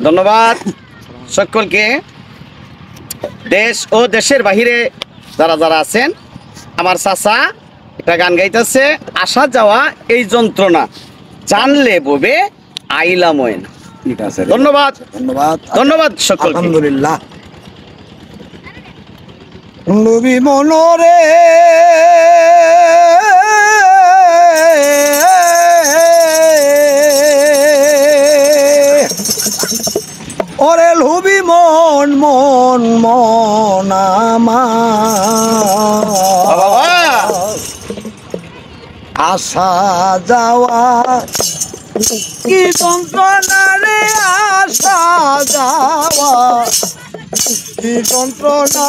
ধন্যবাদ সকলকে। দেশ ও দেশের বাহিরে যারা যারা আছেন, আমার চাচা একটা গান গাইতেছে, আসা যাওয়া এই যন্ত্রণা জানলে ববে আইলা ময়না। ঠিক আছে, ধন্যবাদ ধন্যবাদ ধন্যবাদ সকলকে। আলহামদুলিল্লাহ। নবী মনরে ওরে লুবি মন মন মন আমার আসা যাওয়া কি যন্ত্রণা রে, আসা যাওয়া কি যন্ত্রণা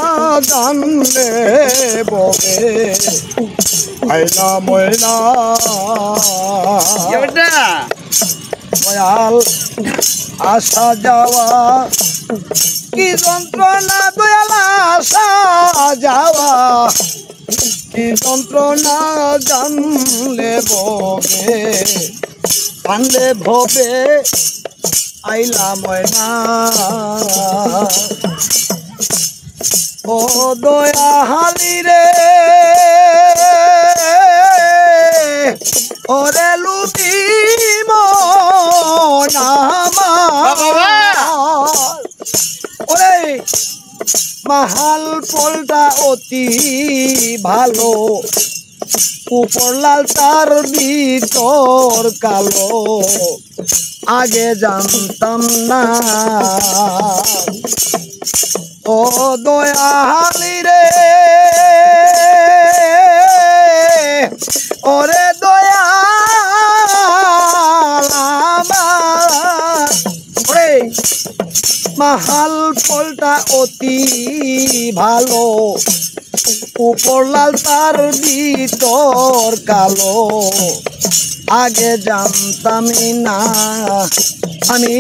জানলে ববে আইলা ময়না দয়াল। আসা যাওয়া কি যন্ত্রণা দয়াল, আসা যাওয়া কি যন্ত্রণা জানলে ববে জানলে ভবে আইলা ময়না। ও দয়াহালি রে ওরে লুবি মন আমার ওরে মাহাল পোলটা অতি ভালো, উপর লাল তার ভিতর কালো, আগে জানতাম না। ও দয়ালি রে ওরে দয়াল আমার ওরে মাহাল পোলটা অতি ভালো, উপর লাল তার ভিতর কালো, আগে জানতামই না। আমি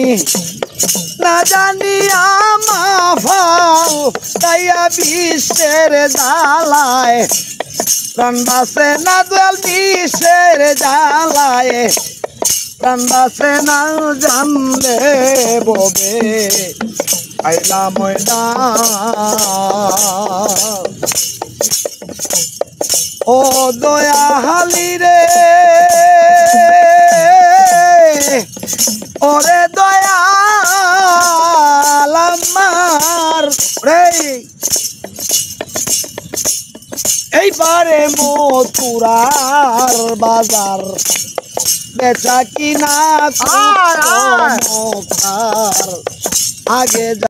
না জানি আমাফাল তাইয়া বিশ্বের জ্বালায় প্রাণ বাসে না দয়াল, বিশ্বের জ্বালায় প্রাণ বাসে না জানলে ববে আইলা ময়না। ও দয়াহালি রে ওরে দয়াল আমার রে এইবারে মথুরার বাজার বেচা কিনা আগে